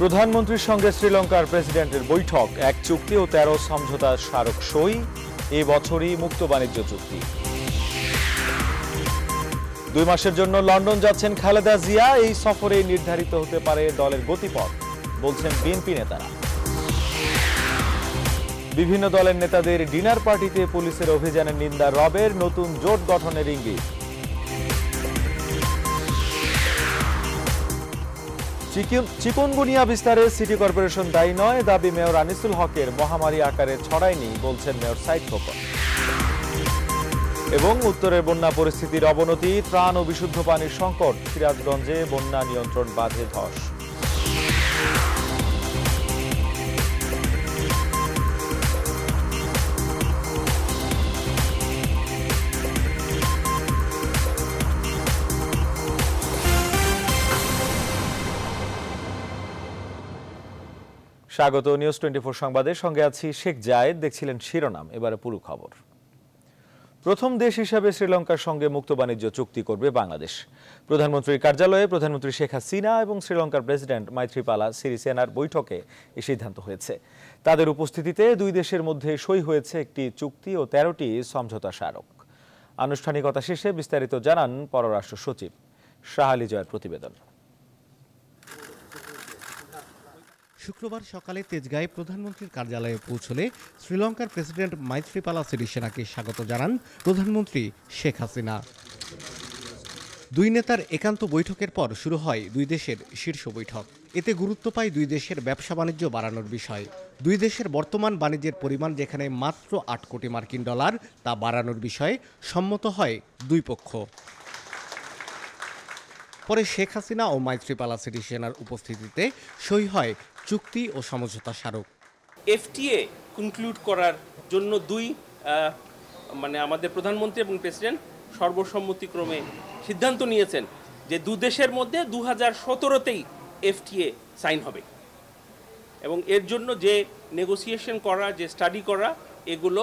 প্রধানমন্ত্রীর সঙ্গে শ্রীলঙ্কার প্রেসিডেন্টের বৈঠক, এক চুক্তি ও 13 সমঝোতা স্মারক সই। এই বছরই মুক্ত বাণিজ্য চুক্তি। 2 মাসের জন্য লন্ডন যাচ্ছেন খালেদা জিয়া। এই সফরে নির্ধারিত হতে পারে দলের গতিপথ, বলছেন বিএনপি নেতারা। বিভিন্ন দলের নেতাদের ডিনার পার্টিতে পুলিশের অভিযানের নিন্দা রবের। নতুন জোট গঠনের ইঙ্গিত। চিকুনগুনিয়া বিস্তারে সিটি কর্পোরেশন দায়ী নয়, দাবি মেয়র আনিসুল হকের। মহামারী আকারে ছড়ায়নি, বলছেন মেয়র সাইদ খোকন। এবং উত্তরের বন্যা পরিস্থিতির অবনতি, ত্রাণ ও বিশুদ্ধ পানির সংকট। সিরাজগঞ্জে বন্যা নিয়ন্ত্রণ বাঁধে ধস। স্বাগত নিউজ 24 সংবাদের সঙ্গে আছি শেখ জায়েদ। দেখছিলেন শিরোনাম, এবারে পুরো খবর। প্রথম দেশ হিসাবে শ্রীলঙ্কার সঙ্গে মুক্ত বাণিজ্য চুক্তি করবে বাংলাদেশ। প্রধানমন্ত্রীর কার্যালয়ে প্রধানমন্ত্রী শেখ হাসিনা এবং শ্রীলঙ্কার প্রেসিডেন্ট মাইথ্রিপালা সিরিসেনার বৈঠকে এই সিদ্ধান্ত হয়েছে। তাদের উপস্থিতিতে দুই দেশের মধ্যে সই হয়েছে একটি চুক্তি ও 13টি সমঝোতা স্মারক। আনুষ্ঠানিকতা শেষে বিস্তারিত জানান পররাষ্ট্র সচিব। শাহালি জয়ের প্রতিবেদন। শুক্রবার সকালে তেজগাঁয়ে প্রধানমন্ত্রীর কার্যালয়ে পৌঁছলে শ্রীলঙ্কার প্রেসিডেন্ট মাইথ্রিপালা সিরিসেনাকে স্বাগত জানান প্রধানমন্ত্রী শেখ হাসিনা। দুই নেতার একান্ত বৈঠকের পর শুরু হয় দুই দেশের শীর্ষ বৈঠক। এতে গুরুত্ব পায় দুই দেশের ব্যবসা বাণিজ্য বাড়ানোর বিষয়। দুই দেশের বর্তমান বাণিজ্যের পরিমাণ যেখানে মাত্র 8 কোটি মার্কিন ডলার, তা বাড়ানোর বিষয়ে সম্মত হয় দুই পক্ষ। পরে শেখ হাসিনা ও মাইথ্রিপালা সিরিসেনার উপস্থিতিতে সই হয় চুক্তি ও সমঝোতা স্মারক। এফটিএ কনক্লুড করার জন্য আমাদের প্রধানমন্ত্রী এবং প্রেসিডেন্ট সর্বসম্মতিক্রমে সিদ্ধান্ত নিয়েছেন যে দু দেশের মধ্যে 2017তেই এফটিএ সাইন হবে এবং এর জন্য যে নেগোসিয়েশন করা, যে স্টাডি করা, এগুলো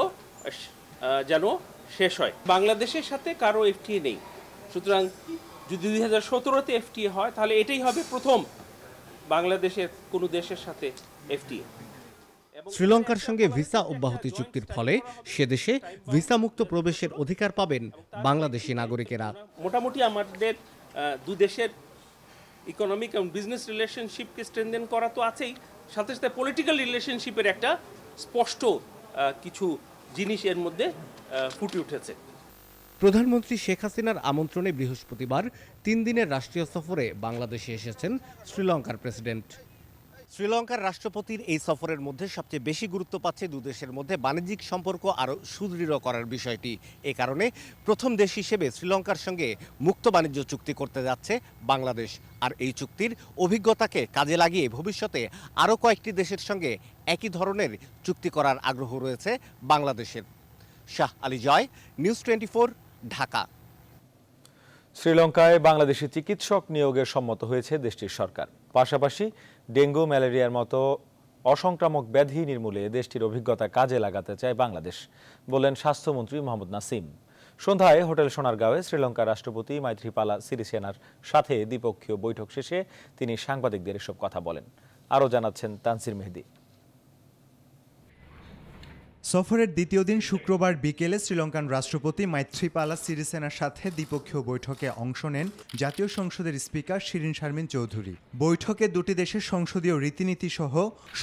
যেন শেষ হয়। বাংলাদেশের সাথে কারো এফটিএ নেই, সুতরাং যদি 2017তে এফটিএ হয় তাহলে এটাই হবে প্রথম বাংলাদেশের কোনো দেশের সাথে এফটিএ। শ্রীলঙ্কার সঙ্গে ভিসা অব্যাহতি চুক্তির ফলে সে দেশে ভিসা মুক্ত প্রবেশের অধিকার পাবেন বাংলাদেশি নাগরিকেরা। মোটামুটি আমাদের দু দেশের ইকোনমিক এবং বিজনেস রিলেশনশিপকে স্ট্রেনথেন করা তো আছেই, সাথে সাথে পলিটিক্যাল রিলেশনশিপের একটা স্পষ্ট কিছু জিনিস এর মধ্যে ফুটে উঠেছে। প্রধানমন্ত্রী শেখ হাসিনার আমন্ত্রণে বৃহস্পতিবার 3 দিনের রাষ্ট্রীয় সফরে বাংলাদেশে এসেছেন শ্রীলঙ্কার প্রেসিডেন্ট। শ্রীলঙ্কার রাষ্ট্রপতির এই সফরের মধ্যে সবচেয়ে বেশি গুরুত্ব পাচ্ছে দু দেশের মধ্যে বাণিজ্যিক সম্পর্ক আরও সুদৃঢ় করার বিষয়টি। এ কারণে প্রথম দেশ হিসেবে শ্রীলঙ্কার সঙ্গে মুক্ত বাণিজ্য চুক্তি করতে যাচ্ছে বাংলাদেশ। আর এই চুক্তির অভিজ্ঞতাকে কাজে লাগিয়ে ভবিষ্যতে আরও কয়েকটি দেশের সঙ্গে একই ধরনের চুক্তি করার আগ্রহ রয়েছে বাংলাদেশের। শাহ আলী জয়, নিউজ 24, ঢাকা। শ্রীলঙ্কায় বাংলাদেশি চিকিৎসক নিয়োগে সম্মত হয়েছে দেশটির সরকার। পাশাপাশি ডেঙ্গু, ম্যালেরিয়ার মতো অসংক্রামক ব্যাধি নির্মূলে দেশটির অভিজ্ঞতা কাজে লাগাতে চায় বাংলাদেশ, বললেন স্বাস্থ্যমন্ত্রী মোহাম্মদ নাসিম। সন্ধ্যায় হোটেল সোনারগাঁওয়ে শ্রীলঙ্কার রাষ্ট্রপতি মাইথ্রিপালা সিরিসেনার সাথে দ্বিপক্ষীয় বৈঠক শেষে তিনি সাংবাদিকদের এসব কথা বলেন। আরও জানাচ্ছেন তানসির মেহেদি। সফরের দ্বিতীয় দিন শুক্রবার বিকেলে শ্রীলঙ্কান রাষ্ট্রপতি মাইথ্রিপালা সিরিসেনার সাথে দ্বিপক্ষীয় বৈঠকে অংশ নেন জাতীয় সংসদের স্পিকার শিরিন শারমিন চৌধুরী। বৈঠকে দুটি দেশের সংসদীয় রীতিনীতি সহ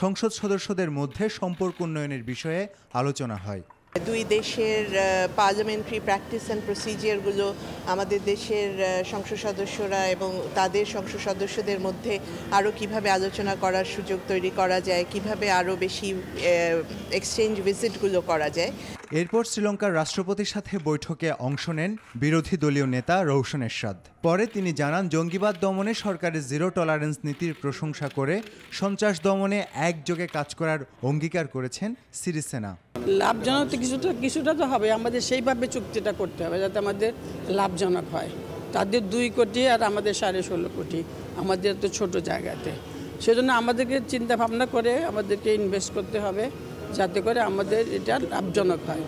সংসদ সদস্যদের মধ্যে সম্পর্ক উন্নয়নের বিষয়ে আলোচনা হয়। দুই দেশের পার্লামেন্টারি প্র্যাকটিস অ্যান্ড প্রসিজিয়ারগুলো আমাদের দেশের সংসদ সদস্যরা এবং তাদের সংসদ সদস্যদের মধ্যে আরও কিভাবে আলোচনা করার সুযোগ তৈরি করা যায়, কিভাবে আরও বেশি এক্সচেঞ্জ ভিজিটগুলো করা যায়। এরপর শ্রীলঙ্কার রাষ্ট্রপতির সাথে বৈঠকে অংশ নেন বিরোধী দলীয় নেতা রওশন এরশাদ। পরে তিনি জানান, জঙ্গিবাদ দমনে সরকারের জিরো টলারেন্স নীতির প্রশংসা করে সন্ত্রাস দমনে একযোগে কাজ করার অঙ্গীকার করেছেন সিরিসেনা। লাভজনক কিছুটা তো হবে, আমাদের সেইভাবে চুক্তিটা করতে হবে যাতে আমাদের লাভজনক হয়। তাদের 2 কোটি আর আমাদের 16.5 কোটি, আমাদের তো ছোট জায়গাতে, সেজন্য আমাদেরকে চিন্তা ভাবনা করে আমাদেরকে ইনভেস্ট করতে হবে যাতে করে আমাদের এটা লাভজনক হয়।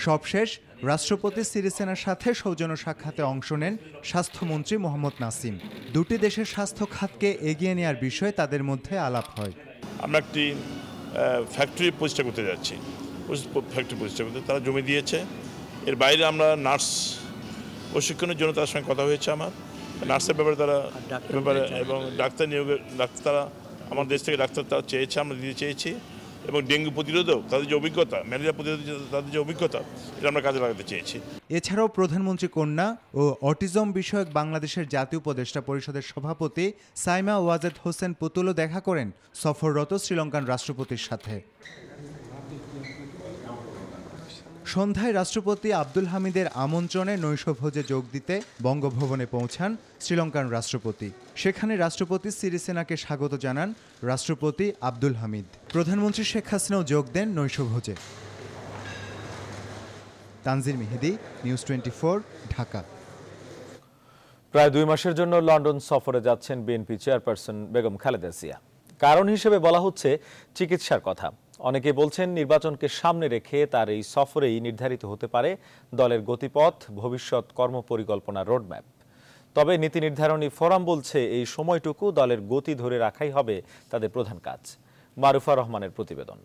সবশেষ রাষ্ট্রপতি সিরিসেনার সাথে সৌজন্য সাক্ষাতে অংশ নেন স্বাস্থ্যমন্ত্রী মোহাম্মদ নাসিম। দুটি দেশের স্বাস্থ্য খাতকে এগিয়ে নেওয়ার বিষয়ে তাদের মধ্যে আলাপ হয়। আমরা একটি ফ্যাক্টরি প্রতিষ্ঠা করতে যাচ্ছি, ফ্যাক্টরি প্রতিষ্ঠা করতে তারা জমি দিয়েছে। এর বাইরে আমরা নার্স প্রশিক্ষণের জন্য তার সঙ্গে কথা হয়েছে আমার, নার্সের ব্যাপারে তারা ব্যাপারে এবং ডাক্তার নিয়োগের তারা আমার দেশ থেকে ডাক্তার তারা চেয়েছে, আমরা দিতে চেয়েছি। এবং ডেঙ্গু প্রতিরোধক তাদের যে অভিজ্ঞতা, ম্যালেরিয়া প্রতিরোধ তাদের যে অভিজ্ঞতা, এটা আমরা কাজে লাগাতে চেয়েছি। এছাড়াও প্রধানমন্ত্রী কন্যা ও অটিজম বিষয়ক বাংলাদেশের জাতীয় উপদেষ্টা পরিষদের সভাপতি সাইমা ওয়াজেদ হোসেন পুতুলও দেখা করেন সফররত শ্রীলঙ্কান রাষ্ট্রপতির সাথে। সন্ধ্যায় রাষ্ট্রপতি আব্দুল হামিদের আমন্ত্রণে নৈশভোজে যোগ দিতে বঙ্গভবনে পৌঁছান শ্রীলঙ্কান রাষ্ট্রপতি। সেখানে রাষ্ট্রপতি সিরিসেনাকে স্বাগত জানান রাষ্ট্রপতি আব্দুল হামিদ। প্রধানমন্ত্রী শেখ হাসিনাও যোগ দেন নৈশভোজে। তানজির মেহেদি, নিউজ 24, ঢাকা। প্রায় 2 মাসের জন্য লন্ডন সফরে যাচ্ছেন বিএনপি চেয়ারপারসন বেগম খালেদা জিয়া। কারণ হিসেবে বলা হচ্ছে চিকিৎসার কথা। অনেকে বলছেন নির্বাচনকে সামনে রেখে তার এই সফরেই নির্ধারিত হতে পারে দলের গতিপথ, ভবিষ্যৎ কর্মপরিকল্পনা রোডম্যাপ। তবে নীতি নির্ধারণী ফোরাম বলছে এই সময়টুকু দলের গতি ধরে রাখাই হবে তাদের প্রধান কাজ। মারুফা রহমানের প্রতিবেদন।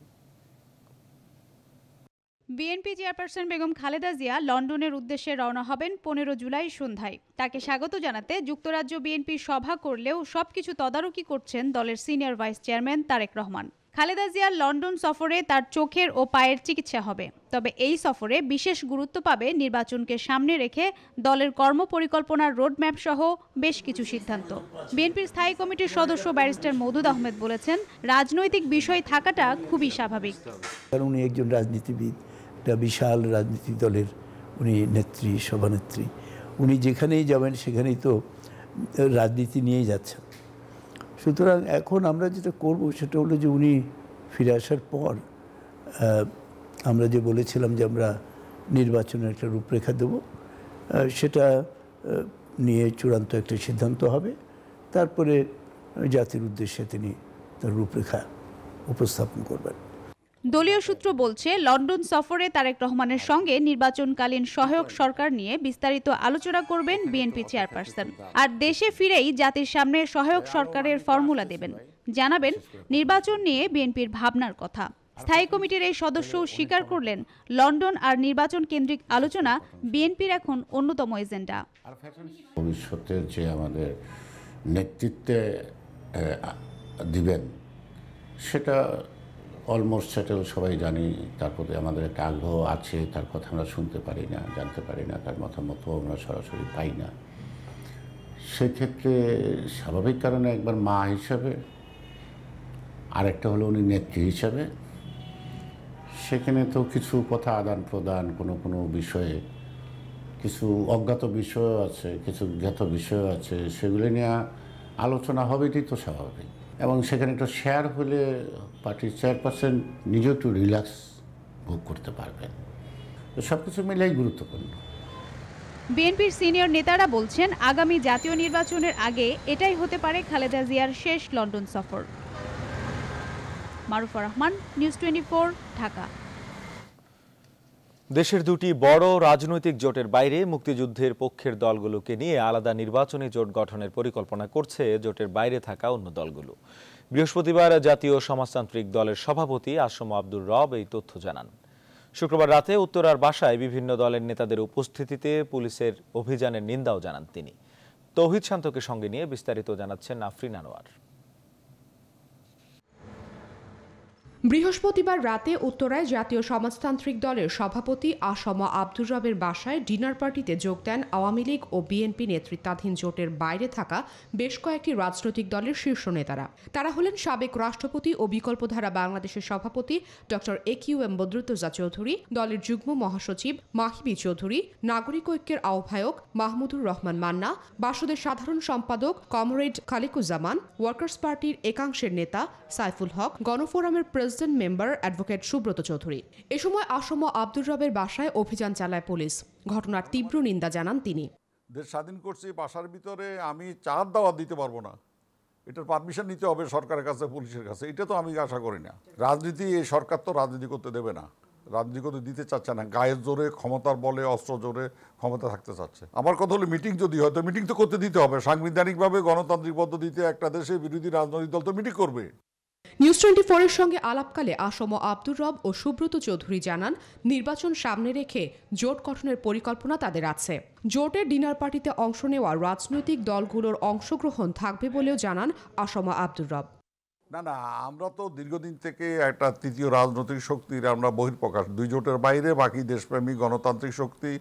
বিএনপি চেয়ারপারসন বেগম খালেদা জিয়া লন্ডনের উদ্দেশ্যে রওনা হবেন 15 জুলাই সন্ধ্যায়। তাকে স্বাগত জানাতে যুক্তরাজ্য বিএনপি সভা করলেও সবকিছু তদারকি করছেন দলের senior vice chairman Tarique Rahman. Khaleda জিয়ার লন্ডন সফরে তার চোখের ও পায়ের চিকিৎসা হবে। তবে এই সফরে বিশেষ গুরুত্ব পাবে নির্বাচনকে সামনে রেখে দলের কর্মপরিকল্পনার রোডম্যাপ সহ বেশ কিছু সিদ্ধান্ত। বিএনপির স্থায়ী কমিটির সদস্য ব্যারিস্টার মওদুদ আহমেদ বলেছেন, রাজনৈতিক বিষয় থাকাটা খুবই স্বাভাবিক। উনি একজন রাজনীতিবিদ, একটা বিশাল রাজনীতি দলের উনি নেত্রী, সভানেত্রী। উনি যেখানেই যাবেন সেখানেই তো রাজনীতি নিয়েই যাচ্ছেন। সুতরাং এখন আমরা যেটা করব সেটা হলো যে উনি ফিরে আসার পর আমরা যে বলেছিলাম যে আমরা নির্বাচনের একটা রূপরেখা দেব, সেটা নিয়ে চূড়ান্ত একটা সিদ্ধান্ত হবে। তারপরে জাতির উদ্দেশ্যে তিনি তার রূপরেখা উপস্থাপন করবেন। দলীয় সূত্র বলছে, লন্ডন সফরে তারেক রহমানের সঙ্গে নির্বাচনকালীন সহায়ক সরকার নিয়ে বিস্তারিত আলোচনা করবেন বিএনপি চেয়ারপারসন। আর দেশে ফিরেই জাতির সামনে সহায়ক সরকারের ফর্মুলা দেবেন, জানাবেন নির্বাচন নিয়ে বিএনপির ভাবনার কথা। স্থায়ী কমিটির এই সদস্যও স্বীকার করলেন, লন্ডন আর নির্বাচন কেন্দ্রিক আলোচনা বিএনপির এখন অন্যতম এজেন্ডা। ভবিষ্যতের যে আমাদের নেতৃত্বে দিবেন সেটা অলমোস্ট সেটেল, সবাই জানি। তার প্রতি আমাদের একটা আগ্রহ আছে, তার কথা আমরা শুনতে পারি না, জানতে পারি না, তার মতামতও আমরা সরাসরি পাই না। সেক্ষেত্রে স্বাভাবিক কারণে একবার মা হিসাবে, আরেকটা হলো উনি নেত্রী হিসাবে, সেখানে তো কিছু কথা আদান প্রদান, কোনো বিষয়ে কিছু অজ্ঞাত বিষয় আছে, কিছু জ্ঞাত বিষয় আছে, সেগুলো নিয়ে আলোচনা হবে, এটাই তো স্বাভাবিক। এবং সেখানে একটা শেয়ার হলে পার্টির চেয়ারপারসন নিজেও একটু রিল্যাক্স ভোগ করতে পারবেন। তো সব কিছু মিলেই গুরুত্বপূর্ণ। বিএনপির সিনিয়র নেতারা বলছেন, আগামী জাতীয় নির্বাচনের আগে এটাই হতে পারে খালেদা জিয়ার শেষ লন্ডন সফর। মারুফা রহমান, নিউজ 24, ঢাকা। দেশের দুটি বড় রাজনৈতিক জোটের বাইরে মুক্তিযুদ্ধের পক্ষের দলগুলোকে নিয়ে আলাদা নির্বাচনী জোট গঠনের পরিকল্পনা করছে জোটের বাইরে থাকা অন্য দলগুলো। বৃহস্পতিবার জাতীয় সমাজতান্ত্রিক দলের সভাপতি আসম আব্দুর রব এই তথ্য জানান। শুক্রবার রাতে উত্তরার বাসায় বিভিন্ন দলের নেতাদের উপস্থিতিতে পুলিশের অভিযানের নিন্দাও জানান তিনি। তৌহিদ শান্তকে সঙ্গে নিয়ে বিস্তারিত জানাচ্ছেন আফরিন আনোয়ার। বৃহস্পতিবার রাতে উত্তরায় জাতীয় সমাজতান্ত্রিক দলের সভাপতি আসম আব্দুর রবের বাসায় ডিনার পার্টিতে যোগ দেন আওয়ামী লীগ ও বিএনপি নেতৃত্বাধীন জোটের বাইরে থাকা বেশ কয়েকটি রাজনৈতিক দলের শীর্ষ নেতারা। তারা হলেন সাবেক রাষ্ট্রপতি ও বিকল্পধারা বাংলাদেশের সভাপতি ডক্টর AQM বদরুদ্দোজা চৌধুরী, দলের যুগ্ম মহাসচিব মাহিবি চৌধুরী, নাগরিক ঐক্যের আহ্বায়ক মাহমুদুর রহমান মান্না, বাসদের সাধারণ সম্পাদক কমরেড খালিকুজ্জামান, ওয়ার্কার্স পার্টির একাংশের নেতা সাইফুল হক, গণফোরামের president member advocate Subrata Chowdhury. এ সময় আসম আব্দুর রবের বাসায় অভিযান চালায় পুলিশ। ঘটনার তীব্র নিন্দা জানান তিনি। দেশ স্বাধীন করছি, বাসার ভিতরে আমি চার দাওয়াত দিতে পারবো না, এটার পারমিশন নিতে হবে সরকারের কাছে, পুলিশের কাছে। এটা তো আমি আশা করি না। রাজনীতি, এই সরকার তো রাজনীতি করতে দেবে না। রাজনীতি করতে দিতে চাচ্ছে না, গায়ের জোরে, ক্ষমতার বলে, অস্ত্র জোরে ক্ষমতা থাকতে চাচ্ছে। আমার কথা হলো মিটিং যদি হয় তো মিটিং তো করতে দিতে হবে, সাংবিধানিকভাবে গণতান্ত্রিক পদ্ধতিতে একটা দেশে বিরোধী রাজনৈতিক দল তো মিটিং করবে। নিউজ 24-এর সঙ্গে আলাপকালে আসম আব্দুর রব ও সুব্রত চৌধুরী জানান, নির্বাচন সামনে রেখে জোট গঠনের পরিকল্পনা তাদের আছে। জোটের ডিনার পার্টিতে অংশ নেওয়া রাজনৈতিক দলগুলোর অংশগ্রহণ থাকবে বলেও জানান আসম আব্দুর রব। না, আমরা তো দীর্ঘদিন থেকে একটা তৃতীয় রাজনৈতিক শক্তির আমরা বহিঃপ্রকাশ, দুই জোটের বাইরে বাকি দেশপ্রেমী গণতান্ত্রিক শক্তি,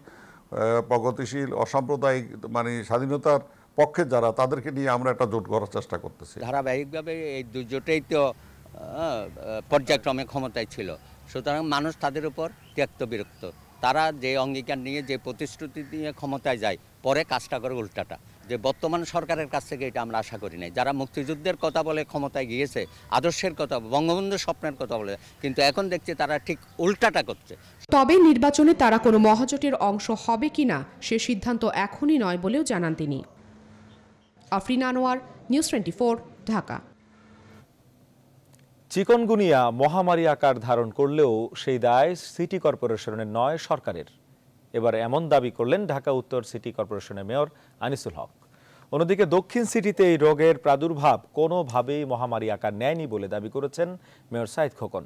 প্রগতিশীল, অসাম্প্রদায়িক, মানে স্বাধীনতার পক্ষে যারা, তাদেরকে নিয়ে আমরা একটা জোট করার চেষ্টা করতেছি। ধারাবাহিকভাবে এই দুই জোটেই তো পর্যায়ক্রমে ক্ষমতায় ছিল, সুতরাং মানুষ তাদের উপর ত্যক্ত বিরক্ত। তারা যে অঙ্গীকার নিয়ে, যে প্রতিশ্রুতি নিয়ে ক্ষমতায় যায়, পরে কাজটা করে উল্টাটা। যে বর্তমান সরকারের কাছ থেকে এটা আমরা আশা করি নাই। যারা মুক্তিযুদ্ধের কথা বলে ক্ষমতায় গিয়েছে, আদর্শের কথা, বঙ্গবন্ধু স্বপ্নের কথা বলে, কিন্তু এখন দেখছি তারা ঠিক উল্টাটা করছে। তবে নির্বাচনে তারা কোনো মহাজোটের অংশ হবে কিনা সে সিদ্ধান্ত এখনই নয় বলেও জানান তিনি। আফরিন আনোয়ার, নিউজ 24, ঢাকা। চিকনগুনিয়া মহামারী আকার ধারণ করলেও সেই দায় সিটি কর্পোরেশনের নয়, সরকারের। এবার এমন দাবি করলেন ঢাকা উত্তর সিটি কর্পোরেশনের মেয়র আনিসুল হক। অন্যদিকে দক্ষিণ সিটিতে এই রোগের প্রাদুর্ভাব কোনোভাবেই মহামারী আকার নেয়নি বলে দাবি করেছেন মেয়র সাইদ খোকন।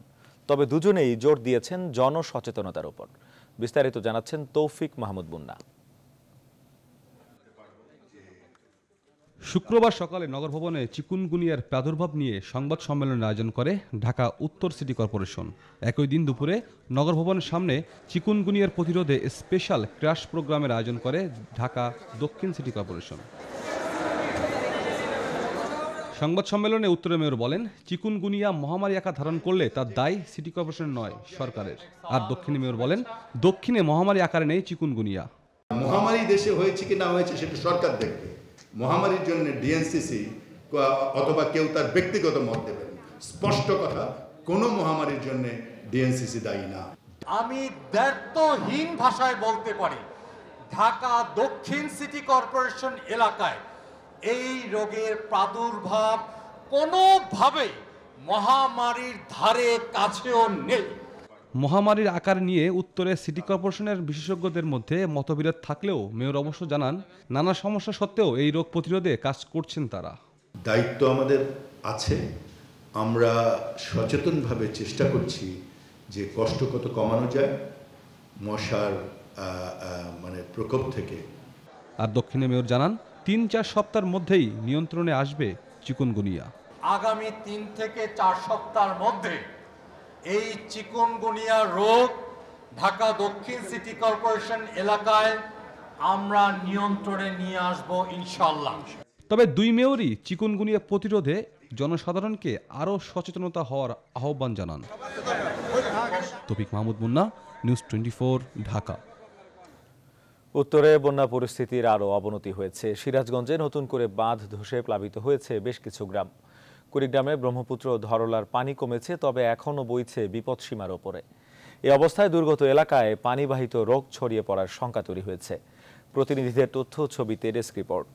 তবে দুজনেই জোর দিয়েছেন জনসচেতনতার উপর। বিস্তারিত জানাচ্ছেন তৌফিক মাহমুদ মুন্না। শুক্রবার সকালে নগর ভবনে চিকুনগুনিয়ার প্রাদুর্ভাব নিয়ে সংবাদ সম্মেলনের আয়োজন করে ঢাকা উত্তর সিটি কর্পোরেশন। একই দিন দুপুরে নগর ভবনের সামনে চিকুনগুনিয়ার প্রতিরোধে স্পেশাল ক্র্যাশ প্রোগ্রামের আয়োজন করে ঢাকা দক্ষিণ সিটি কর্পোরেশন। সংবাদ সম্মেলনে উত্তরের মেয়র বলেন, চিকুনগুনিয়া মহামারী আকার ধারণ করলে তার দায় সিটি কর্পোরেশনের নয়, সরকারের। আর দক্ষিণে মেয়র বলেন, দক্ষিণে মহামারী আকারে নেই চিকুনগুনিয়া। মহামারী দেশে হয়েছে কি না হয়েছে সেটা সরকার দেখবে। মহামারীর জন্য ডিএনসিসি অথবা কেউ তার ব্যক্তিগত মত দেবেন। স্পষ্ট কথা, কোনো মহামারীর জন্য ডিএনসিসি দায়ী না। আমি দ্ব্যর্থহীন ভাষায় বলতে পারি, ঢাকা দক্ষিণ সিটি কর্পোরেশন এলাকায় এই রোগের প্রাদুর্ভাব কোনোভাবে মহামারীর ধারে কাছেও নেই। মহামারীর আকার নিয়ে উত্তরে সিটি কর্পোরেশনের বিশেষজ্ঞদের মধ্যে মতবিরোধ থাকলেও মেয়র অবশ্য জানান, নানা সমস্যা সত্ত্বেও এই রোগ প্রতিরোধে কাজ করছেন তারা। দায়িত্ব আমাদের আছে, আমরা সচেতনভাবে চেষ্টা করছি যে কষ্ট কত কমানো যায় মশার প্রকোপ থেকে। আর দক্ষিণে মেয়র জানান, ৩-৪ সপ্তাহের মধ্যেই নিয়ন্ত্রণে আসবে চিকুনগুনিয়া। আগামী 3 থেকে 4 সপ্তাহের মধ্যে এই চিকুনগুনিয়া রোগ ঢাকা দক্ষিণ সিটি কর্পোরেশন এলাকায় আমরা নিয়ন্ত্রণে নিয়ে আসব ইনশাআল্লাহ। তবে দুই মেয়রই চিকুনগুনিয়া প্রতিরোধে জনসাধারণকে আরও সচেতনতা হওয়ার আহ্বান জানান। তৌফিক মাহমুদ মুন্না, নিউজ 24, ঢাকা। উত্তরে বন্যা পরিস্থিতির আরও অবনতি হয়েছে। সিরাজগঞ্জে নতুন করে বাঁধ ধসে প্লাবিত হয়েছে বেশ কিছু গ্রাম। কুড়িগ্রামে ব্রহ্মপুত্র ধরলার পানি কমেছে, তবে এখনও বইছে বিপদসীমার ওপরে। এই অবস্থায় দুর্গত এলাকায় পানিবাহিত রোগ ছড়িয়ে পড়ার শঙ্কা তৈরি হয়েছে। প্রতিনিধিদের তথ্য ছবিতে ডেস্ক রিপোর্ট।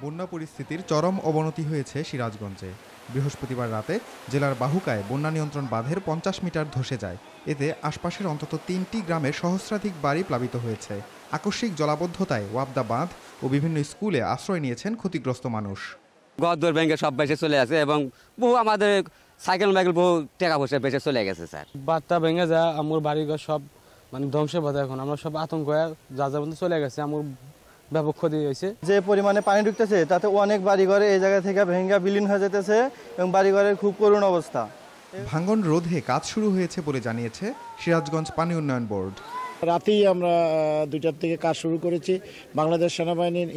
বন্যা পরিস্থিতির চরম অবনতি হয়েছে সিরাজগঞ্জে। বৃহস্পতিবার রাতে জেলার বাহুকায় বন্যা নিয়ন্ত্রণ বাঁধের 50 মিটার ধসে যায়। এতে আশপাশের অন্তত 3টি গ্রামের সহস্রাধিক বাড়ি প্লাবিত হয়েছে। আকস্মিক জলাবদ্ধতায় ওয়াবদা বাঁধ ও বিভিন্ন স্কুলে আশ্রয় নিয়েছেন ক্ষতিগ্রস্ত মানুষ। ঘর ব্যাংকে সব বেঁচে চলে আছে এবং বহু আমাদের সাইকেল মাইকেল বহু টাকা পয়সা বেঁচে চলে গেছে স্যার। বাদটা ভেঙে যায়, আমার বাড়িঘর সব ধ্বংসের পথে। এখন আমরা সব আতঙ্ক হয়ে যা বন্ধু চলে গেছে, আমার ব্যাপক ক্ষতি হয়েছে। যে পরিমাণে পানি ঢুকতেছে তাতে অনেক বাড়িঘরে এই জায়গা থেকে ভেঙে বিলীন হয়ে যেতেছে এবং বাড়িঘরের খুব করুণ অবস্থা। ভাঙন রোধে কাজ শুরু হয়েছে বলে জানিয়েছে সিরাজগঞ্জ পানি উন্নয়ন বোর্ড। রাতেই আমরা 2টার থেকে কাজ শুরু করেছি। বাংলাদেশ সেনাবাহিনীর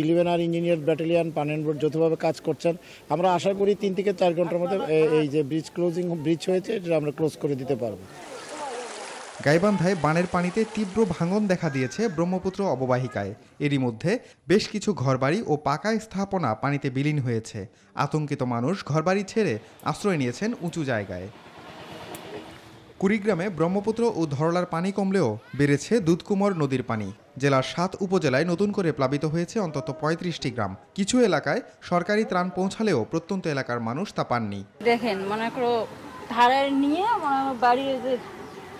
11 ইঞ্জিনিয়ার ব্যাটালিয়ান পানি উন্নয়ন বোর্ড যৌথভাবে কাজ করছেন। আমরা আশা করি 3 থেকে 4 ঘন্টার মধ্যে এই যে ব্রিজ হয়েছে এটা আমরা ক্লোজ করে দিতে পারবো। গাইবান্ধায় বানের পানিতে তীব্র ভাঙন দেখা দিয়েছে ব্রহ্মপুত্র অববাহিকায়। এরই মধ্যে বেশ কিছু ঘরবাড়ি ও পাকা স্থাপনা পানিতে বিলীন হয়েছে। আতঙ্কিত মানুষ ঘরবাড়ি ছেড়ে আশ্রয় নিয়েছেন উঁচু জায়গায়। কুড়িগ্রামে ব্রহ্মপুত্র ও ধরলার পানি কমলেও বেড়েছে দুধকুমর নদীর পানি। জেলার 7 উপজেলায় নতুন করে প্লাবিত হয়েছে অন্তত 35টি গ্রাম। কিছু এলাকায় সরকারি ত্রাণ পৌঁছালেও প্রত্যন্ত এলাকার মানুষ তা পাননি। দেখেন, মনে করো ধারে নিয়ে আমার বাড়ির যে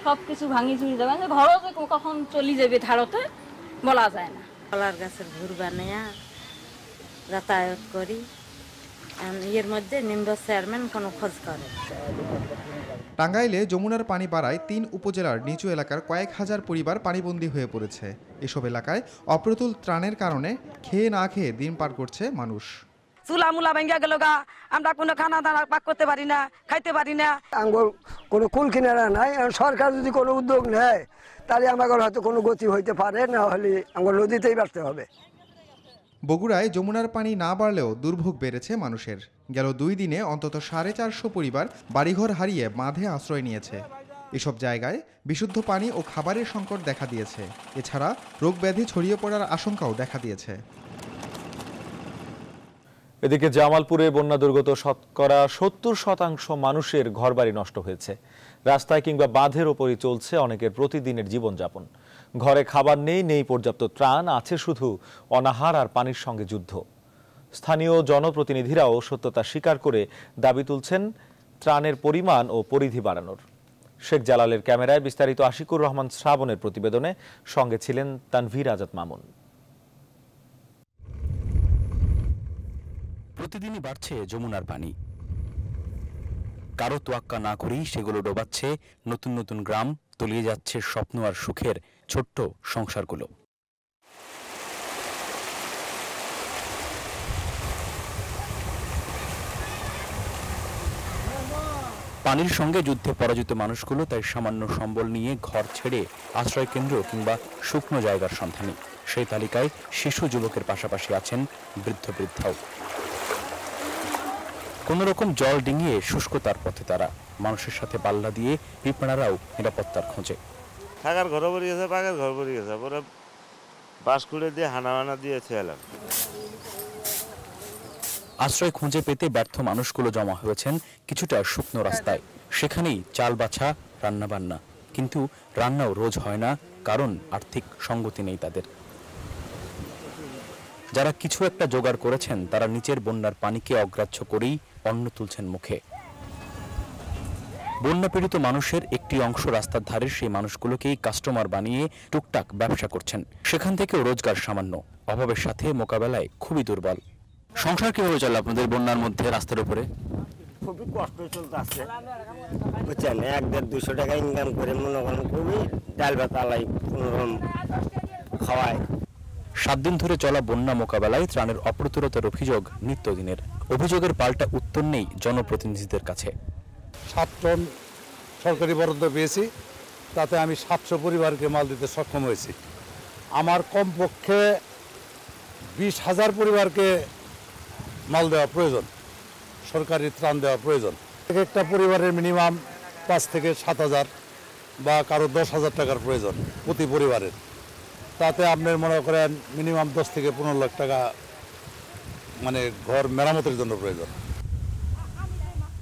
সব কিছু ভাঙি চুরি যাবে, ঘরও যে কখন চলে যাবে ধারতে বলা যায় না। কলার গাছের ঘুর বানিয়ে যাতায়াত করি, এর মধ্যে নিম্বা চেয়ারম্যান কোনো খোঁজ করে। টাঙ্গাইলে যমুনার পানি বাড়ায় ৩ উপজেলার নিচু এলাকার কয়েক হাজার পরিবার পানিবন্দী হয়ে পড়েছে। এসব এলাকায় অপ্রতুল ত্রাণের কারণে খেয়ে না খেয়ে দিন পার করছে মানুষ। চুলা মুলা ভেঙে গেল গা, আমরা কোনো খানা দানা পাক করতে পারি না, খাইতে পারি না। আঙ্গুর কোনো কুল কিনারা নাই, সরকার যদি কোনো উদ্যোগ নেয় তাহলে আমাদের হয়তো কোনো গতি হইতে পারে, না হলে আমার নদীতেই বাড়তে হবে। বগুড়ায় যমুনার পানি না বাড়লেও দুর্ভোগ বেড়েছে মানুষের। গেল 2 দিনে অন্তত 450 পরিবার বাড়িঘর হারিয়ে বাঁধে আশ্রয় নিয়েছে। এসব জায়গায় বিশুদ্ধ পানি ও খাবারের সংকট দেখা দিয়েছে। এছাড়া রোগ ব্যাধি ছড়িয়ে পড়ার আশঙ্কাও দেখা দিয়েছে। এদিকে জামালপুরে বন্যা দুর্গত শতকরা 70% মানুষের ঘরবাড়ি নষ্ট হয়েছে। রাস্তায় কিংবা বাঁধের ওপরই চলছে অনেকের প্রতিদিনের জীবনযাপন। ঘরে খাবার নেই পর্যাপ্ত ত্রাণ, আছে শুধু অনাহার আর পানির সঙ্গে যুদ্ধ। স্থানীয় জনপ্রতিনিধিরাও সত্যতা স্বীকার করে দাবি তুলছেন ত্রাণের পরিমাণ ও পরিধি বাড়ানোর। শেখ জালালের ক্যামেরায় বিস্তারিত আশিকুর রহমান শ্রাবণের প্রতিবেদনে, সঙ্গে ছিলেন তানভীর আজাদ মামুন। প্রতিদিনই বাড়ছে যমুনার পানি। কারো তোয়াক্কা না করেই সেগুলো ডোবাচ্ছে নতুন নতুন গ্রাম, তলিয়ে যাচ্ছে স্বপ্ন আর সুখের ছোট্ট সংসারগুলো। পানির সঙ্গে যুদ্ধে পরাজিত মানুষগুলো তাই সামান্য সম্বল নিয়ে ঘর ছেড়ে আশ্রয় কেন্দ্র কিংবা শুকনো জায়গার সন্ধানে। সেই তালিকায় শিশু যুবকের পাশাপাশি আছেন বৃদ্ধ বৃদ্ধাও। কোন রকম জল ডিঙিয়ে শুষ্কতার পথে তারা, মানুষের সাথে পাল্লা দিয়ে পিঁপড়ারাও নিরাপত্তার খোঁজে। থাকার ঘর পড়ে গেছে, পাকার ঘর পড়ে গেছে, পরে বাঁশ খুঁড়ে দিয়ে হানা দিয়েছে এলাম। আশ্রয় খুঁজে পেতে ব্যর্থ মানুষগুলো জমা হয়েছেন কিছুটা শুকনো রাস্তায়। সেখানেই চাল বাছা, রান্না বান্না, কিন্তু রান্নাও রোজ হয় না, কারণ আর্থিক সঙ্গতি নেই তাদের। যারা কিছু একটা জোগাড় করেছেন তারা নিচের বন্যার পানিকে অগ্রাহ্য করেই অন্ন তুলছেন মুখে। বন্যা পীড়িত মানুষের একটি অংশ রাস্তার ধারে সেই মানুষগুলোকেই কাস্টমার বানিয়ে টুকটাক ব্যবসা করছেন। সেখান থেকেও রোজগার সামান্য, অভাবের সাথে মোকাবেলায় খুবই দুর্বল। সংসার কিভাবে চলে আপনাদের বন্যার মধ্যে রাস্তার উপরে? খুবই কষ্ট চলতে আসছে, বুঝছেন। 1-200 টাকা ইনকাম করে মনে করেন খুবই ডাল ভাত আলাই কোনোরকম খাওয়ায়। 7 দিন ধরে চলা বন্যা মোকাবেলায় ত্রাণের অপ্রতুলতার অভিযোগ নিত্যদিনের। অভিযোগের পাল্টা উত্তর নেই জনপ্রতিনিধিদের কাছে। 7 টন সরকারি বরাদ্দ পেয়েছি, তাতে আমি 700 পরিবারকে মাল দিতে সক্ষম হয়েছি। আমার কমপক্ষে 20,000 পরিবারকে মাল দেওয়া প্রয়োজন, সরকারি ত্রাণ দেওয়া প্রয়োজন। একটা পরিবারের মিনিমাম 5 থেকে 7,000 বা কারো 10,000 টাকার প্রয়োজন প্রতি পরিবারের। তাতে আপনার মনে করেন মিনিমাম 10 থেকে 15 লাখ টাকা মানে ঘর মেরামতের জন্য প্রয়োজন।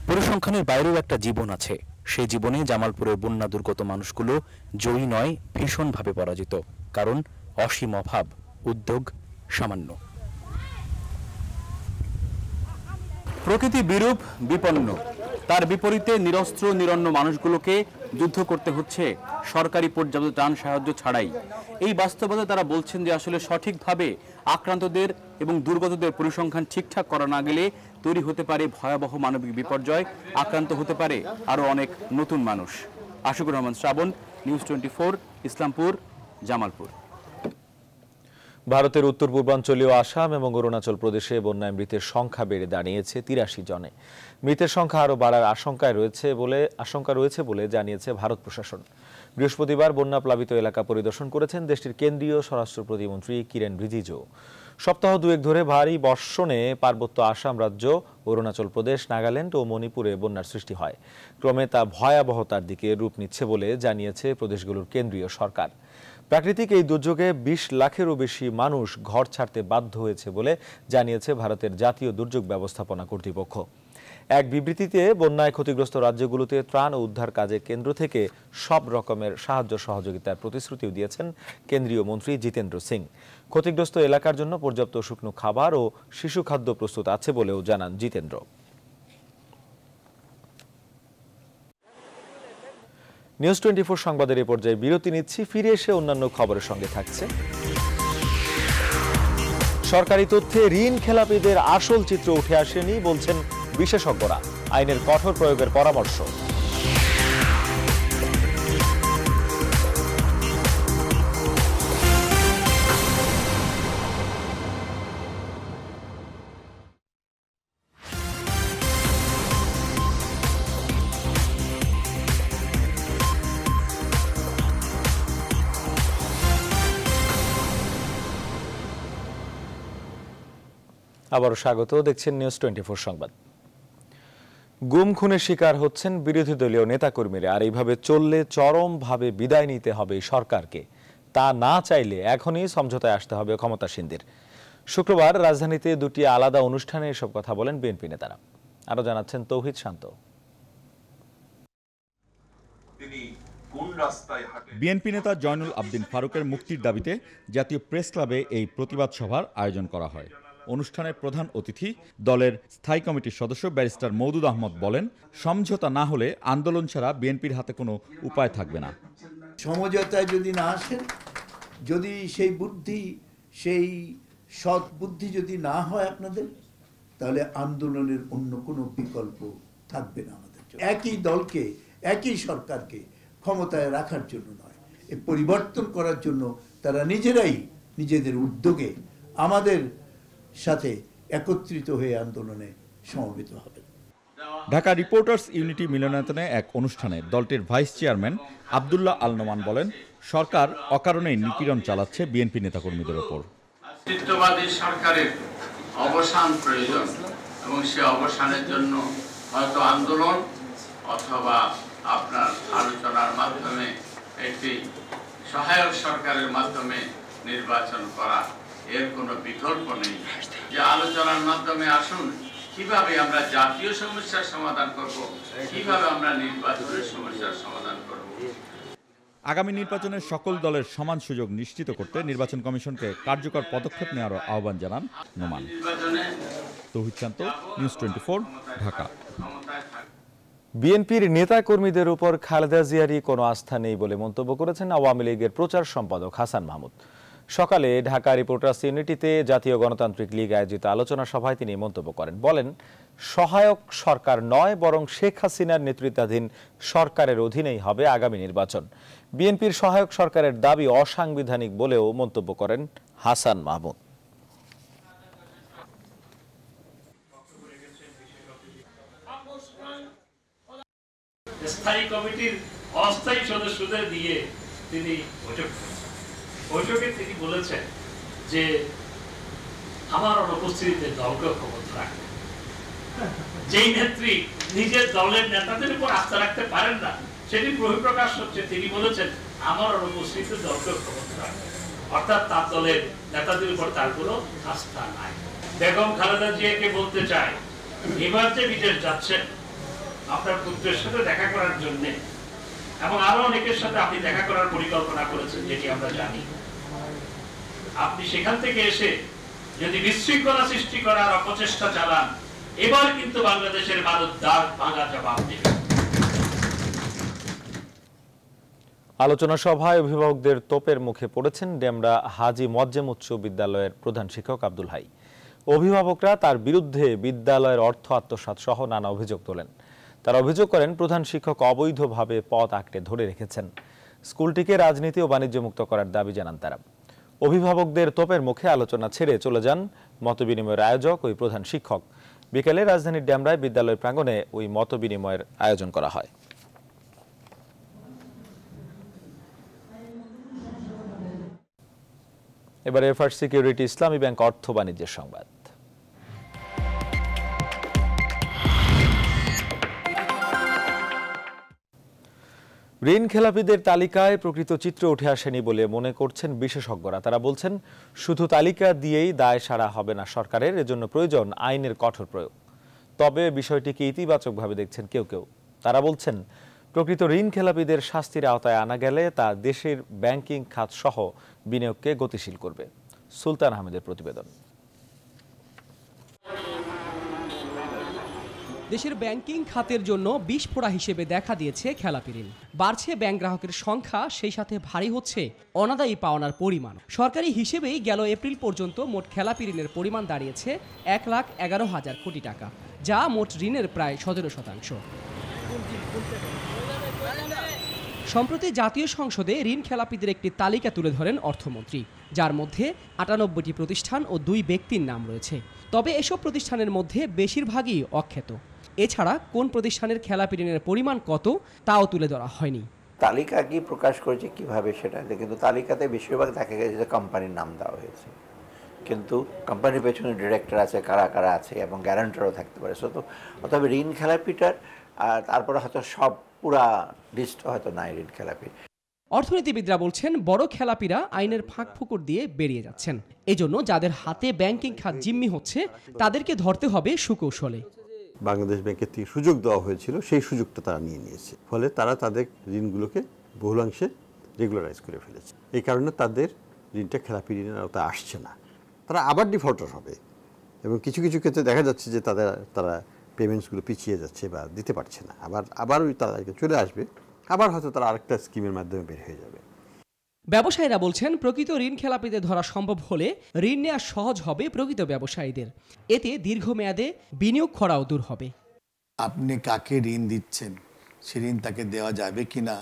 পরিসংখ্যানের বাইরেও একটা জীবন আছে। সেই জীবনে জামালপুরের বন্যা দুর্গত মানুষগুলো জয়ী নয়, ভীষণভাবে পরাজিত। কারণ অসীম অভাব, উদ্যোগ সামান্য। প্রকৃতি বিরূপ, বিপন্ন, তার বিপরীতে নিরস্ত্র নিরন্ন মানুষগুলোকে যুদ্ধ করতে হচ্ছে সরকারি পর্যাপ্ত ত্রাণ সাহায্য ছাড়াই। এই বাস্তবতা তারা বলছেন যে আসলে সঠিকভাবে আক্রান্তদের এবং দুর্গতদের পরিসংখ্যান ঠিকঠাক করা না গেলে তৈরি হতে পারে ভয়াবহ মানবিক বিপর্যয়, আক্রান্ত হতে পারে আরও অনেক নতুন মানুষ। আশিকুর রহমান শ্রাবণ, নিউজ 24, ইসলামপুর, জামালপুর। ভারতের উত্তর পূর্বাঞ্চলীয় আসাম এবং অরুণাচল প্রদেশে বন্যায় মৃতের সংখ্যা বেড়ে দাঁড়িয়েছে 83 জনে। মৃতের সংখ্যা আরও বাড়ার আশঙ্কা রয়েছে বলে জানিয়েছে ভারত প্রশাসন। বৃহস্পতিবার বন্যা প্লাবিত এলাকা পরিদর্শন করেছেন দেশটির কেন্দ্রীয় স্বরাষ্ট্র প্রতিমন্ত্রী কিরেন রিজিজু। সপ্তাহ 2 ধরে ভারী বর্ষণে পার্বত্য আসাম রাজ্য, অরুণাচল প্রদেশ, নাগাল্যান্ড ও মণিপুরে বন্যার সৃষ্টি হয়। ক্রমে তা ভয়াবহতার দিকে রূপ নিচ্ছে বলে জানিয়েছে প্রদেশগুলোর কেন্দ্রীয় সরকার। প্রাকৃতিক এই দুর্যোগে 20 লাখেরও বেশি মানুষ ঘর ছাড়তে বাধ্য হয়েছে বলে জানিয়েছে ভারতের জাতীয় দুর্যোগ ব্যবস্থাপনা কর্তৃপক্ষ। এক বিবৃতিতে বন্যায় ক্ষতিগ্রস্ত রাজ্যগুলোতে ত্রাণ ও উদ্ধার কাজে কেন্দ্র থেকে সব রকমের সাহায্য সহযোগিতার প্রতিশ্রুতিও দিয়েছেন কেন্দ্রীয় মন্ত্রী জিতেন্দ্র সিং। ক্ষতিগ্রস্ত এলাকার জন্য পর্যাপ্ত শুকনো খাবার ও শিশু খাদ্য প্রস্তুত আছে বলেও জানান জিতেন্দ্র। নিউজ 24 সংবাদের এই পর্যায়ে বিরতি নিচ্ছি। ফিরে এসে অন্যান্য খবরের সঙ্গে থাকছে। সরকারি তথ্যে ঋণ খেলাপিদের আসল চিত্র উঠে আসেনি বলছেন বিশেষজ্ঞরা। আইনের কঠোর প্রয়োগের পরামর্শ। আবারও স্বাগত, দেখছেন নিউজ 24 সংবাদ। গুম খুনের শিকার হচ্ছেন বিরোধী দলীয় নেতাকর্মীরা। আর এইভাবে চললে চরমভাবে বিদায় নিতে হবে সরকারকে। তা না চাইলে এখনই সমঝোতায় আসতে হবে ক্ষমতাসীনদের। শুক্রবার রাজধানীতে দুটি আলাদা অনুষ্ঠানে এসব কথা বলেন বিএনপি নেতারা। আরো জানাচ্ছেন তৌহিদ শান্ত। বিএনপি নেতা জয়নুল আবদিন ফারুকের মুক্তির দাবিতে জাতীয় প্রেস ক্লাবে এই প্রতিবাদ সভার আয়োজন করা হয়। অনুষ্ঠানের প্রধান অতিথি দলের স্থায়ী কমিটির সদস্য ব্যারিস্টার মওদুদ আহমদ বলেন, সমঝোতা না হলে আন্দোলন ছাড়া বিএনপির হাতে কোনো উপায় থাকবে না। সমঝোতায় যদি না আসেন, যদি সেই বুদ্ধি, সেই সৎ বুদ্ধি যদি না হয় আপনাদের, তাহলে আন্দোলনের অন্য কোনো বিকল্প থাকবে না আমাদের জন্য। একই দলকে, একই সরকারকে ক্ষমতায় রাখার জন্য নয়, এই পরিবর্তন করার জন্য তারা নিজেরাই নিজেদের উদ্যোগে আমাদের সাথে একত্রিত হয়ে আন্দোলনে সমবেত হবে। ঢাকা রিপোর্টার্স ইউনিটি মিলনায়তনে এক অনুষ্ঠানে দলটির ভাইস চেয়ারম্যান আব্দুল্লাহ আল নোমান বলেন, সরকার অকারণেই নিপীড়ন চালাচ্ছে বিএনপি নেতাকর্মীদের ওপর। নেতৃত্ববাদী সরকারের অবসান প্রয়োজন এবং সে অবসানের জন্য হয়তো আন্দোলন অথবা আপনার আলোচনার মাধ্যমে একটি সহায়ক সরকারের মাধ্যমে নির্বাচন করা, এর কোনো বিকল্প নেই। যে আলোচনার মাধ্যমে আসুন কিভাবে আমরা জাতীয় সমস্যার সমাধান করব, কিভাবে আমরা নির্বাচনের সমস্যার সমাধান করব। আগামী নির্বাচনের সকল দলের সমান সুযোগ নিশ্চিত করতে নির্বাচন কমিশনকে কার্যকর পদক্ষেপ নেওয়ার আহ্বান জানান নোমান। তৌহিদ শান্ত, নিউজ 24, ঢাকা। বিএনপির নেতা কর্মীদের উপর খালেদা জিয়ারই কোনো আস্থা নেই বলে মন্তব্য করেছেন আওয়ামী লীগের প্রচার সম্পাদক হাসান মাহমুদ। সকালে ঢাকা রিপোর্টার্স ইউনিটিতে জাতীয় গণতান্ত্রিক লীগ আয়োজিত আলোচনা সভায় তিনি মন্তব্য করেন। বলেন, সহায়ক সরকার নয় বরং শেখ হাসিনার নেতৃত্বাধীন সরকারের অধীনেই হবে আগামী নির্বাচন। বিএনপির সহায়ক সরকারের দাবি অসাংবিধানিক বলেও মন্তব্য করেন হাসান মাহমুদ। স্থায়ী কমিটির অস্থায়ী সদস্যদের দিয়ে তিনি বৈঠকে তিনি বলেছেন যে আমার অনুপস্থিতিতে দলকে ক্ষমতা রাখবে। যেই নেত্রী নিজের দলের নেতাদের উপর আস্থা রাখতে পারেন না, সেটি বহিঃপ্রকাশ হচ্ছে। তিনি বলেছেন আমার অনুপস্থিতিতে দলকে ক্ষমতা রাখবে, অর্থাৎ তার দলের নেতাদের উপর তার কোনো আস্থা নাই। বেগম খালেদা জিয়াকে বলতে চাই, এবার যে বিদেশ যাচ্ছেন আপনার পুত্রের সাথে দেখা করার জন্য এবং আরো অনেকের সাথে আপনি দেখা করার পরিকল্পনা করেছেন, যেটি আমরা জানি। আপনি সেখান থেকে এসে যদি বিশৃঙ্খলা সৃষ্টি করার অপচেষ্টা চালান, এবার কিন্তু বাংলাদেশের মানুষ দাঁত ভাঙা জবাব দেবে। আলোচনা সভায় অভিভাবকদের তোপের মুখে পড়েছেন ডেমরা হাজী মোয়াজ্জেম উচ্চ বিদ্যালয়ের প্রধান শিক্ষক আব্দুল হাই। অভিভাবকরা তার বিরুদ্ধে বিদ্যালয়ের অর্থ আত্মসাৎ সহ নানা অভিযোগ তোলেন। তারা অভিযোগ করেন, প্রধান শিক্ষক অবৈধভাবে পদ আঁকড়ে ধরে রেখেছেন। স্কুলটিকে রাজনীতি ও বাণিজ্য মুক্ত করার দাবি জানান তারা। অভিভাবকদের তোপের মুখে আলোচনা ছেড়ে চলে যান মতবিনিময়ের আয়োজক ওই প্রধান শিক্ষক। বিকেলে রাজধানীর ডেমরায় বিদ্যালয় প্রাঙ্গণে ওই মতবিনিময়ের আয়োজন করা হয়। এবারে ফার্স্ট সিকিউরিটি ইসলামী ব্যাংক অর্থ বাণিজ্যের সংবাদ। ঋণ খেলাপিদের তালিকায় প্রকৃত চিত্র উঠে আসেনি বলে মনে করছেন বিশেষজ্ঞরা। তারা বলছেন, শুধু তালিকা দিয়েই দায় সারা হবে না সরকারের, এজন্য প্রয়োজন আইনের কঠোর প্রয়োগ। তবে বিষয়টিকে ইতিবাচকভাবে দেখছেন কেউ কেউ। তারা বলছেন, প্রকৃত ঋণ খেলাপিদের শাস্তির আওতায় আনা গেলে তা দেশের ব্যাংকিং খাত সহ বিনিয়োগকে গতিশীল করবে। সুলতান আহমেদের প্রতিবেদন। দেশের ব্যাংকিং খাতের জন্য বিস্ফোরা হিসেবে দেখা দিয়েছে খেলাপি ঋণ। বাড়ছে ব্যাংক গ্রাহকের সংখ্যা, সেই সাথে ভারী হচ্ছে অনাদায়ী পাওনার পরিমাণ। সরকারি হিসেবেই গেল এপ্রিল পর্যন্ত মোট খেলাপি ঋণের পরিমাণ দাঁড়িয়েছে 1,11,000 কোটি টাকা, যা মোট ঋণের প্রায় 17%। সম্প্রতি জাতীয় সংসদে ঋণ খেলাপিদের একটি তালিকা তুলে ধরেন অর্থমন্ত্রী, যার মধ্যে 98টি প্রতিষ্ঠান ও 2 ব্যক্তির নাম রয়েছে। তবে এসব প্রতিষ্ঠানের মধ্যে বেশিরভাগই অখ্যাত। এছাড়া কোন প্রতিষ্ঠানের খেলাপি ঋণের পরিমাণ কত তাও তুলে ধরা হয়নি। তালিকা কি প্রকাশ করেছে কিভাবে সেটা, কিন্তু তালিকাতে বেশিরভাগ দেখা গেছে যে কোম্পানির নাম দেওয়া হয়েছে, কিন্তু কোম্পানির পেছনে ডিরেক্টর আছে, কারা কারা আছে এবং গ্যারান্টারও থাকতে পারে। তো অতএব ঋণ খেলাপিটার তারপরে হয়তো সব পুরা লিস্ট হয়তো নাই ঋণ খেলাপি। অর্থনীতিবিদরা বলছেন বড় খেলাপিরা আইনের ফাঁকফোকর দিয়ে বেরিয়ে যাচ্ছেন। এজন্য যাদের হাতে ব্যাংকিং খাত জিম্মি হচ্ছে তাদেরকে ধরতে হবে সুকৌশলে। বাংলাদেশ ব্যাংকের থেকে সুযোগ দেওয়া হয়েছিল, সেই সুযোগটা তারা নিয়ে নিয়েছে, ফলে তারা তাদের ঋণগুলোকে বহুলাংশে রেগুলারাইজ করে ফেলেছে। এই কারণে তাদের ঋণটা খেলাপি ঋণের আওতায় আসছে না, তারা আবার ডিফল্টার হবে এবং কিছু কিছু ক্ষেত্রে দেখা যাচ্ছে যে তারা পেমেন্টসগুলো পিছিয়ে যাচ্ছে বা দিতে পারছে না, আবার ওই তাদেরকে চলে আসবে, আবার হয়তো তারা আরেকটা স্কিমের মাধ্যমে বের হয়ে যাবে। ব্যবসায়ীরা বলছেন প্রকৃত ঋণ খেলাপিদের ধরা সম্ভব হলে ঋণ নেওয়া সহজ হবে প্রকৃত ব্যবসায়ীদের। এতে দীর্ঘমেয়াদে বিনিয়োগ খরাও দূর হবে। আপনি কাকে ঋণ দিচ্ছেন, সে ঋণ তাকে দেওয়া যাবে কিনা,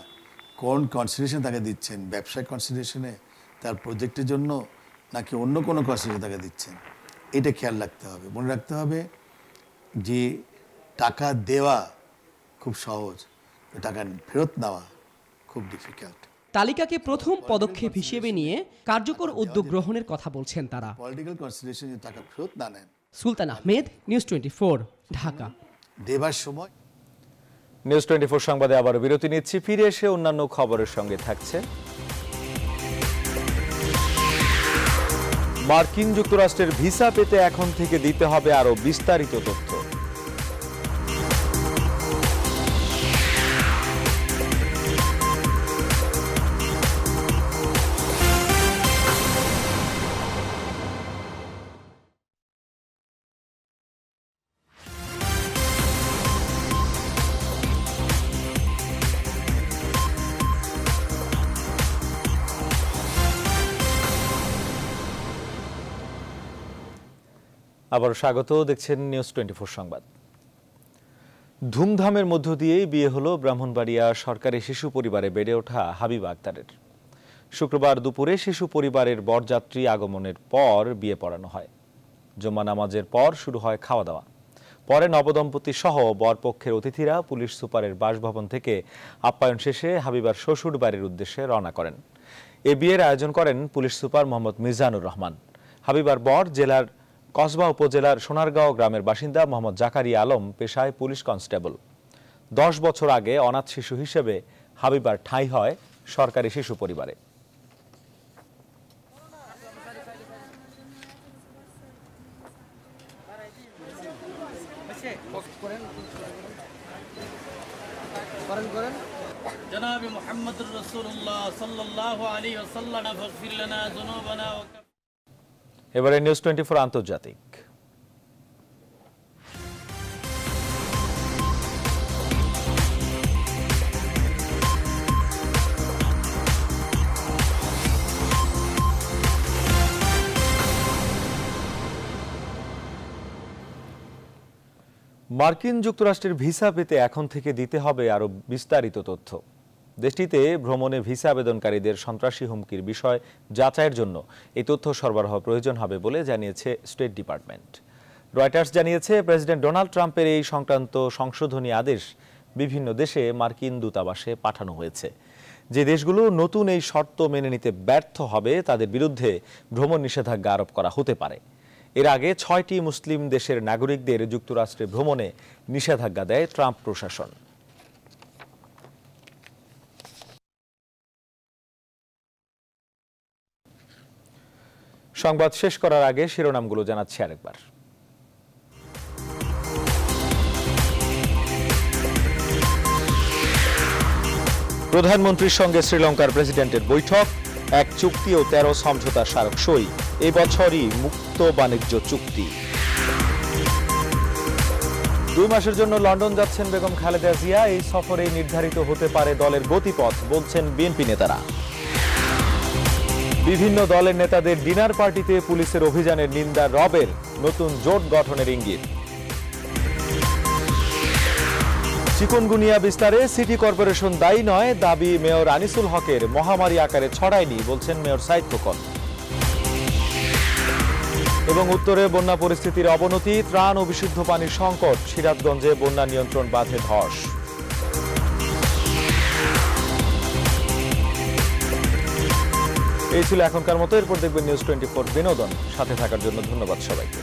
কোন কনসিডারেশন তাকে দিচ্ছেন, ব্যবসায়িক কনসিডারেশনে, তার প্রজেক্টের জন্য, নাকি অন্য কোনো কনসিডারেশন তাকে দিচ্ছেন, এটা খেয়াল রাখতে হবে। মনে রাখতে হবে যে টাকা দেওয়া খুব সহজ, টাকা ফেরত নেওয়া খুব ডিফিকাল্ট। তালিকাকে প্রথম পদক্ষেপ হিসেবে নিয়ে কার্যকর উদ্যোগ গ্রহণের কথা বলছেন তারা। পলিটিক্যাল কনসিডারেশন যে টাকা ফেরত না নেন। সুলতান আহমেদ, নিউজ 24, ঢাকা। দেবার সময় নিউজ 24 সংবাদে আবার বিরতি নিচ্ছি, ফিরে এসে অন্যান্য খবরের সঙ্গে থাকছে। মার্কিন যুক্তরাষ্ট্রের ভিসা পেতে এখন থেকে দিতে হবে আরো বিস্তারিত তথ্য। আবার স্বাগত, দেখছেন নিউজ 24 সংবাদ। ধুমধামের মধ্য দিয়েই বিয়ে হলো ব্রাহ্মণবাড়িয়া সরকারি শিশু পরিবারে বেড়ে ওঠা হাবিবা আক্তারের। শুক্রবার দুপুরে শিশু পরিবারের বরযাত্রী আগমনের পর বিয়ে পড়ানো হয়। জুম্মা নামাজের পর শুরু হয় খাওয়া দাওয়া। পরে নবদম্পতি সহ বরপক্ষের অতিথিরা পুলিশ সুপারের বাসভবন থেকে আপ্যায়ন শেষে হাবিবার শ্বশুর বাড়ির উদ্দেশ্যে রওনা করেন। এ বিয়ের আয়োজন করেন পুলিশ সুপার মোহাম্মদ মিজানুর রহমান। হাবিবার বর জেলার কসবা উপজেলার সোনারগাঁও গ্রামের বাসিন্দা মোহাম্মদ জাকারিয়া আলম, পেশায় পুলিশ কনস্টেবল। 10 বছর আগে অনাথ শিশু হিসেবে হাবিবার ঠাঁই হয় সরকারি শিশু পরিবারে। জনাব মুহাম্মদুর রাসূলুল্লাহ সাল্লাল্লাহু আলাইহি ওয়াসাল্লাম ফাগফির লানা যুনুবানা। এবারে নিউজ 24 আন্তর্জাতিক। মার্কিন যুক্তরাষ্ট্রের ভিসা পেতে এখন থেকে দিতে হবে আরো বিস্তারিত তথ্য। দেশটিতে ভ্রমণে ভিসা আবেদনকারীদের সন্ত্রাসী হুমকির বিষয় যাচাইয়ের জন্য এই তথ্য সরবরাহ প্রয়োজন হবে বলে জানিয়েছে স্টেট ডিপার্টমেন্ট। রয়টার্স জানিয়েছে, প্রেসিডেন্ট ডোনাল্ড ট্রাম্পের এই সংক্রান্ত সংশোধনী আদেশ বিভিন্ন দেশে মার্কিন দূতাবাসে পাঠানো হয়েছে। যে দেশগুলো নতুন এই শর্ত মেনে নিতে ব্যর্থ হবে তাদের বিরুদ্ধে ভ্রমণ নিষেধাজ্ঞা আরোপ করা হতে পারে। এর আগে 6টি মুসলিম দেশের নাগরিকদের যুক্তরাষ্ট্রে ভ্রমণে নিষেধাজ্ঞা দেয় ট্রাম্প প্রশাসন। সংবাদ শেষ করার আগে শিরোনামগুলো জানাচ্ছি আরেকবার। প্রধানমন্ত্রীর সঙ্গে শ্রীলঙ্কার প্রেসিডেন্টের বৈঠক, 1 চুক্তি ও 13 সমঝোতা স্মারক সই, এই বছরই মুক্ত বাণিজ্য চুক্তি। 2 মাসের জন্য লন্ডন যাচ্ছেন বেগম খালেদা জিয়া। এই সফরেই নির্ধারিত হতে পারে দলের গতিপথ, বলছেন বিএনপি নেতারা। বিভিন্ন দলের নেতাদের ডিনার পার্টিতে পুলিশের অভিযানের নিন্দা রবের, নতুন জোট গঠনের ইঙ্গিত। চিকুনগুনিয়া বিস্তারে সিটি কর্পোরেশন দায়ী নয়, দাবি মেয়র আনিসুল হকের। মহামারী আকারে ছড়ায়নি, বলছেন মেয়র সাইদ খোকন। এবং উত্তরে বন্যা পরিস্থিতির অবনতি, ত্রাণ ও বিশুদ্ধ পানির সংকট। সিরাজগঞ্জে বন্যা নিয়ন্ত্রণ বাঁধে ধস। এই ছিল এখনকার মতো। এরপর দেখবেন নিউজ 24 বিনোদন। সাথে থাকার জন্য ধন্যবাদ সবাইকে।